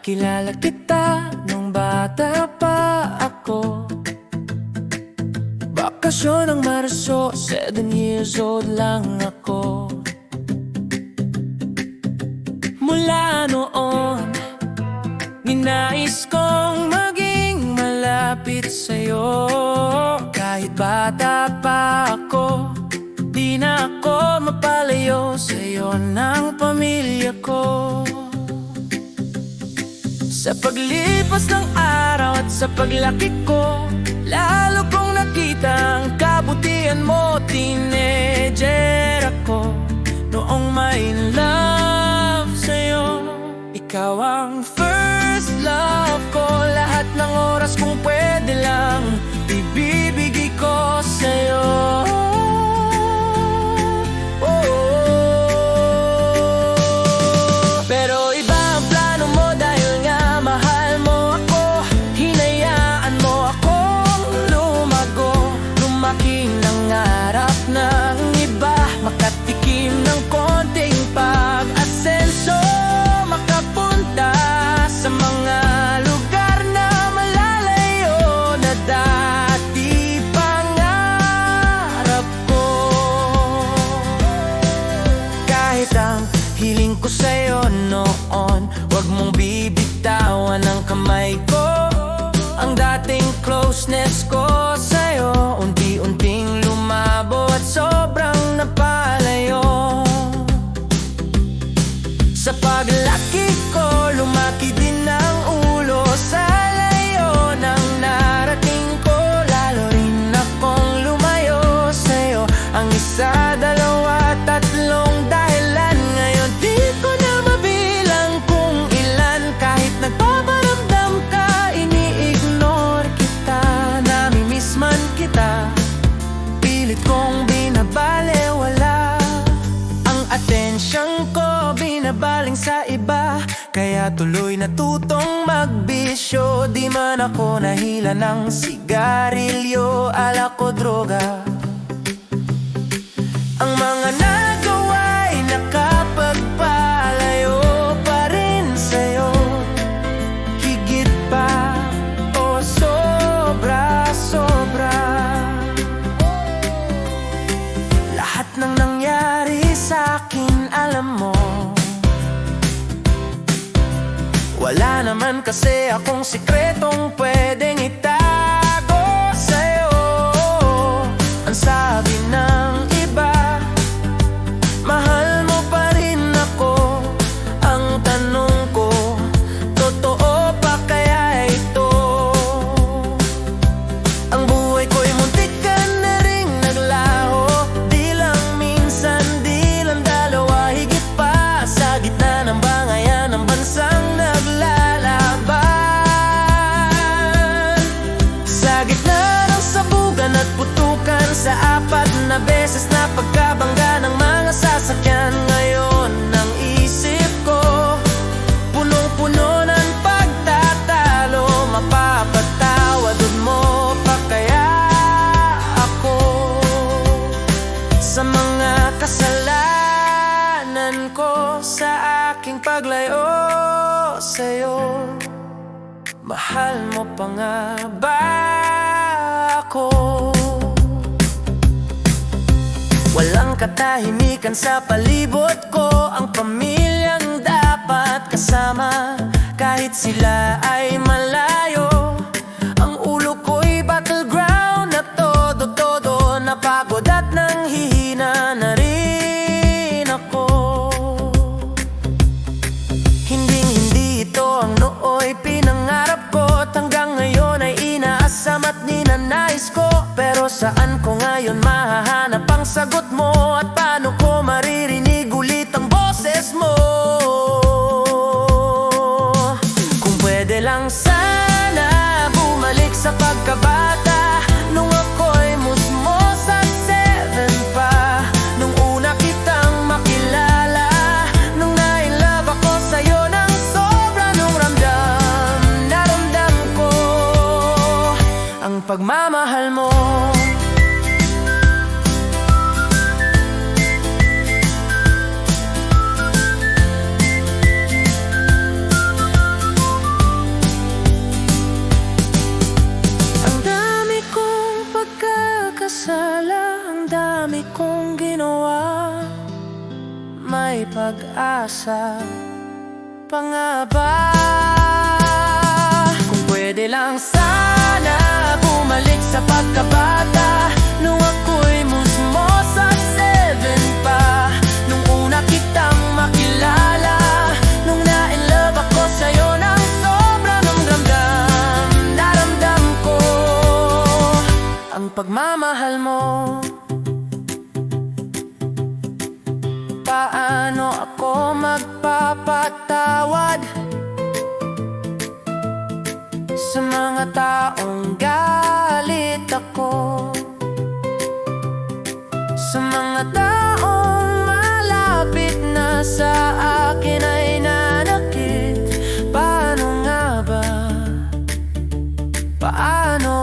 Kilala kita nung bata pa ako. Bakasyon ng Marso, 7 years old lang ako. Mula noon, ninais kong maging malapit sa'yo. Kahit bata pa ako, di na ako mapalayo sa'yo ng pamilya ko. Sa paglipas ng araw at sa paglaki ko, lalo kong nakita ang kabutihan mo. Teenager ako noong may love sa'yo. Ikaw ang first love ko. Lahat ng oras kung pwede lang ibibigay ko sa'yo. Pero iba ang plano mo dahil nga mahal mo ako. Hinayaan mo akong lumago. Lumaking nangarap ng iba, makatikim ng konting pag-asenso, makapunta sa mga lugar na malalayo na dati pangarap ko. Kahit ang hiling ko sa'yo noon, wag mong bibitawan ang kamay ko. Ang dating closeness ko sa'yo, unti-unting lumabo at sobrang napalayo. Sa paglaki ko, lumaki din ang ulo. Sa layo ng narating ko, lalo rin akong lumayo sa'yo. Ang isa, dalawa, tatlong dahilan. Ngayon di ko na mabilang kung ilan. Kahit nagpaparamdam ka, ini-ignore kita. Namimiss man kita, pilit kong binabalewala. Ang atensyang ko binabaling sa iba, kaya tuloy natutong magbisyo. Di man ako nahila ng sigarilyo, alak o droga. Ang mga nagawa'y nakapagpalayo pa rin sa'yo. Higit pa o sobra-sobra. Lahat ng nangyari sa'kin alam mo. Wala naman kasi akong sikretong pwedeng itago sa'yo. Ang sabi ng iba, mahal mo pa rin ako. Ang tanong ko, totoo pa kaya ito? Ang buhay ko'y muntik ka na ring naglaho. Di lang minsan, di lang dalawa, higit pa. Sa gitna ng bangayan ng bansang naglalaban. Sa gitna ng sabugan at putukan, sa apat na beses na pagkabangga ng mga sasakyan. Ngayon ang isip ko, punong-puno ng pagtatalo. Mapapatawadod mo pa kaya ako sa mga kasalanan ko, sa aking paglayo sa'yo? Mahal mo pa nga ba ako? Walang katahimikan sa palibot ko. Ang pamilyang dapat kasama, kahit sila ay malayo. Ang ulo ko'y battleground na todo-todo. Napagod at nanghihina na rin ako. Hinding-hindi ito ang nooy pinangarap ko. Hanggang ngayon ay inaasam at ninanais ko. Pero saan ko ngayon mahahanap ang sagot mo? At paano ko maririnig ulit ang boses mo? Kung pwede lang sana bumalik sa pagkabata, nung ako'y musmos at 7 pa. Nung una kitang makilala, nung na-in-love ako sa'yo ng sobra. Nung ramdam na ramdam ko ang pagmamahal mo. pag-asa pa nga ba? Kung pwede lang sana bumalik sa pagkabata, nung ako'y musmo sa 7 pa, nung una kitang makilala, nung na-inlove ako sa'yo ng sobrang ramdam. Naramdam ko ang pagmamahal mo. Paano ako magpapatawad sa mga taong galit ako, sa mga taong malapit na sa akin ay nanakit? Paano nga ba? Paano?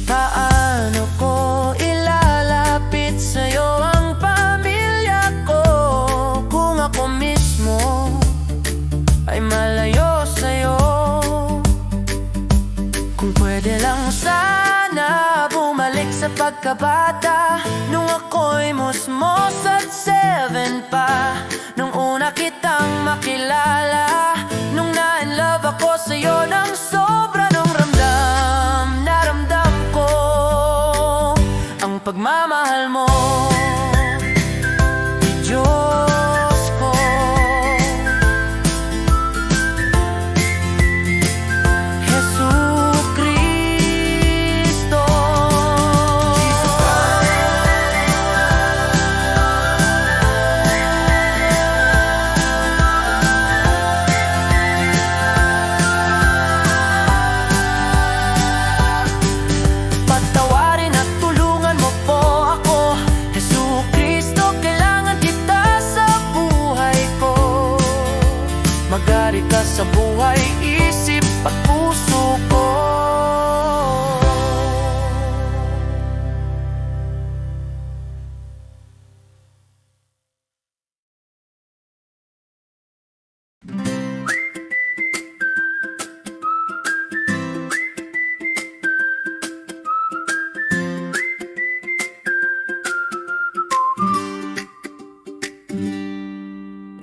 Paano ko ilalapit sa'yo ang pamilya ko kung ako mismo ay malayo sa'yo? Kung pwede lang sana bumalik sa pagkabata, nung ako'y musmos at 7 pa, nung una kitang makilala, nung na-inlove ako sa'yo ng sobra nung ramdam. Naramdam ko ang pagmamahal mo, Diyos ko. Jesucristo. Patawarin at tulungan mo po ako, Jesucristo, kailangan kita sa buhay ko. Magari ka sa buhay, isip at puso ko.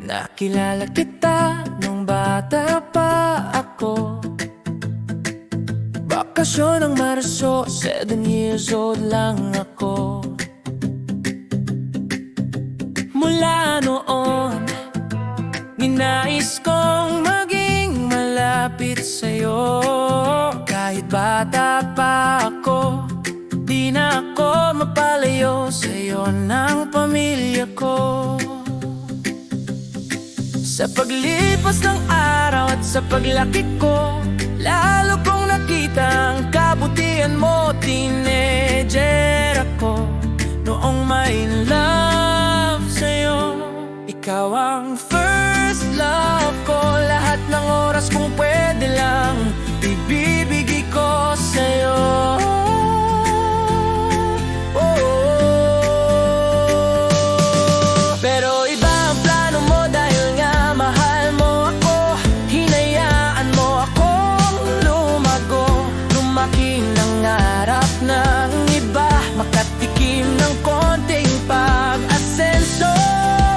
Nakilala kita nung bata pa ako, bakasyon ng Marso, 7 years old lang ako. Mula noon, ninais kong maging malapit sa'yo. Kahit bata pa ako, di na ako mapalayo sa'yo ng pamilya ko. Sa paglipas ng araw at sa paglaki ko, lalo kong nakita ang kabutihan mo. Teenager ako noong may love sa'yo. Ikaw ang first love ko, lahat ng oras kung pwede lang ibibigay ko sa'yo. Pero iba ang plano mo dahil nga mahal mo ako. Hinayaan mo akong lumago, lumaki ng harap ng iba, makatikim ng konting pag-asenso,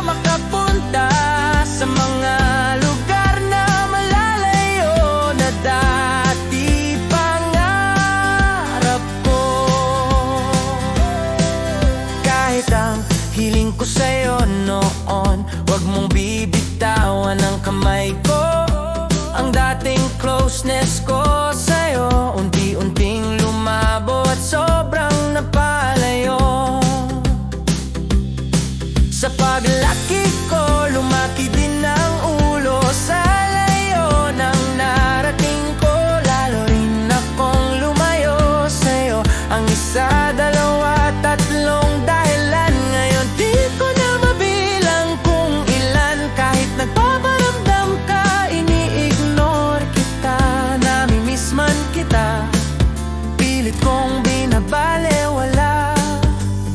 makapunta sa mga lugar na malalayo na dati pangarap ko. Kahit ang hiling ko sa'yo noon, wag mong bibitawan ang kamay ko. Ang dating closeness ko sa'yo, unti-unting lumabo at sobrang napalayo. Sa paglaki ko, lumaki din ang ulo sa layo ng narating ko. Lalo rin akong lumayo sa'yo, ang isa, dalawa, tatlong dahilan. Ngayon di ko na mabilang kung ilan. Kahit nagpaparamdam ka, ini-ignore kita, namimiss man kita, pilit kong binabalewala.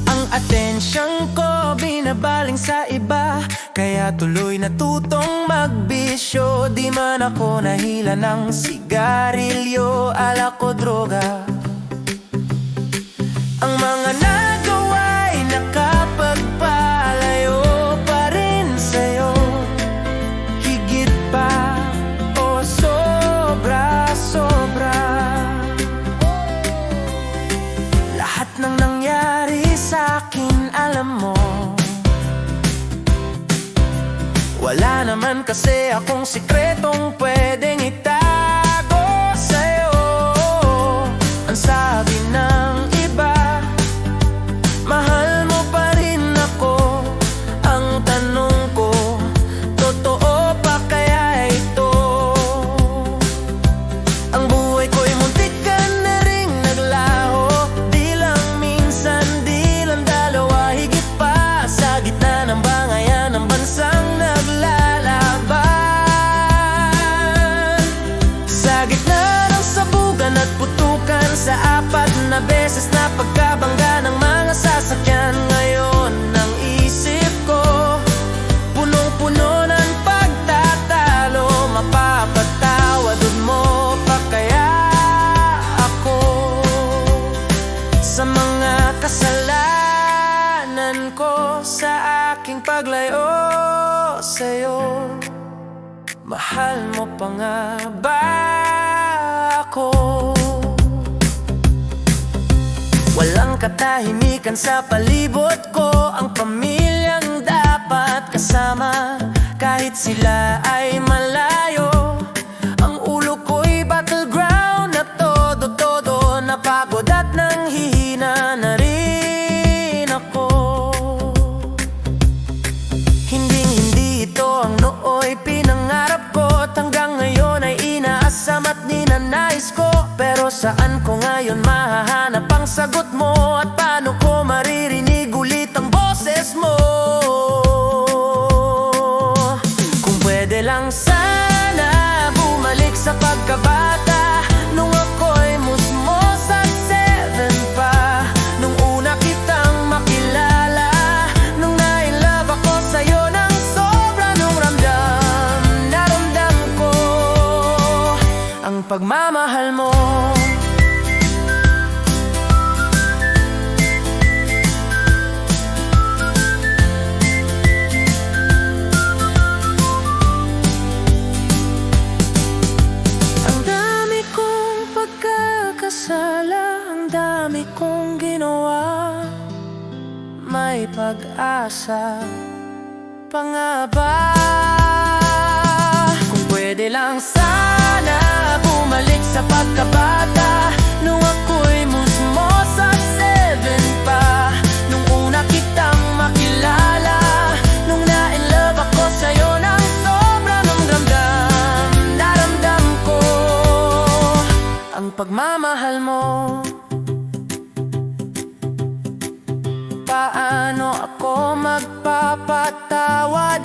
Ang atensyang ko binabaling sa iba, kaya tuloy natutong magbisyo. Di man ako nahila ng sigarilyo, alak o droga. Ang mga nagawa'y nakapagpa alam mo, wala naman kasi akong sikretong pwedeng itago sa'yo. Ang sabi ng iba, mahal mo pa rin ako. Ang tanong ko, totoo pa kaya ito? Ang buhay ko'y muntik ka na ring naglaho. Di lang minsan, di lang dalawa, higit pa sa gitna ng bangayan ng bansang naglalaban. Sa gitna ng sabugan at putukan, sa apat na beses na pagkabangga ng mga sasakyan, ngayon ang isip ko punong-puno ng pagtatalo. Mapapatawad mo pa kaya ako sa mga kasalanan ko, sa aking paglayo sa'yo? Mahal mo pa nga ba ako? Walang katahimikan sa palibot ko, ang pamilyang dapat kasama kahit sila ay malayo. Ang ulo ko'y battleground na todo-todo, napagod at nanghihina na rin ako. Hinding-hindi ito ang nooy pinangarap ko, at hanggang ngayon ay inaasam at ninanais ko. Pero saan ko ngayon mahahanap ang sagot mo, at paano ko maririnig ulit ang boses mo? Kung pwede lang sana bumalik sa pagkabata, nung ako'y musmos at 7 pa. Nung una kitang makilala, nung na-inlove ako sa'yo ng sobra. Nung ramdam na ramdam ko ang pagmamahal mo. Ang dami kong ginawa, may pag-asa pa nga ba? Kung pwede lang sana bumalik sa pagkabata, nung ako'y musmos at 7 pa. Nung una kitang makilala, nung na-inlove ako sa'yo ng sobra. Nung ramdam na ramdam ko ang pagmamahal mo. Paano ako magpapatawad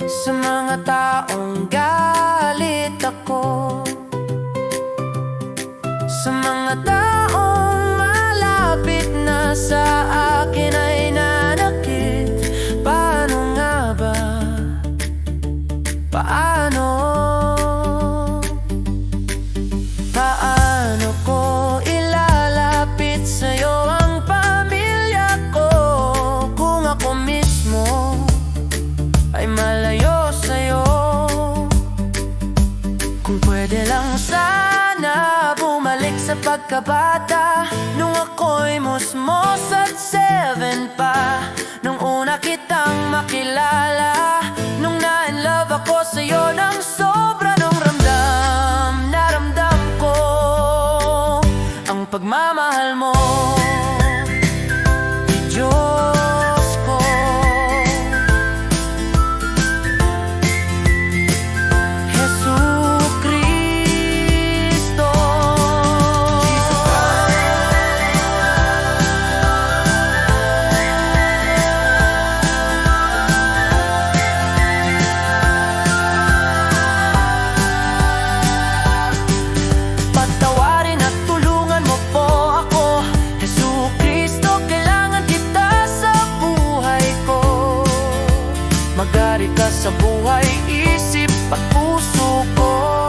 sa mga taong galit ako, sa mga taong malapit na sa akin ay nanakit? Paano nga ba? Paano? Paano ko ilalapit sa'yo ang pamilya ko, kung ako mismo ay malayo sa'yo? Kung pwede lang sana bumalik sa pagkabata, nung ako'y musmos at 7 pa. Nung una kitang makilala, nung na-inlove ako sa'yo ng sobra. Nung ramdam na ramdam ko ang pagmamahal mo. Diyos ko, Jesucristo. Patawarin at tulungan mo po ako, Jesucristo, kailangan kita sa buhay ko. Mag-ari ka sa buhay, isip at puso ko.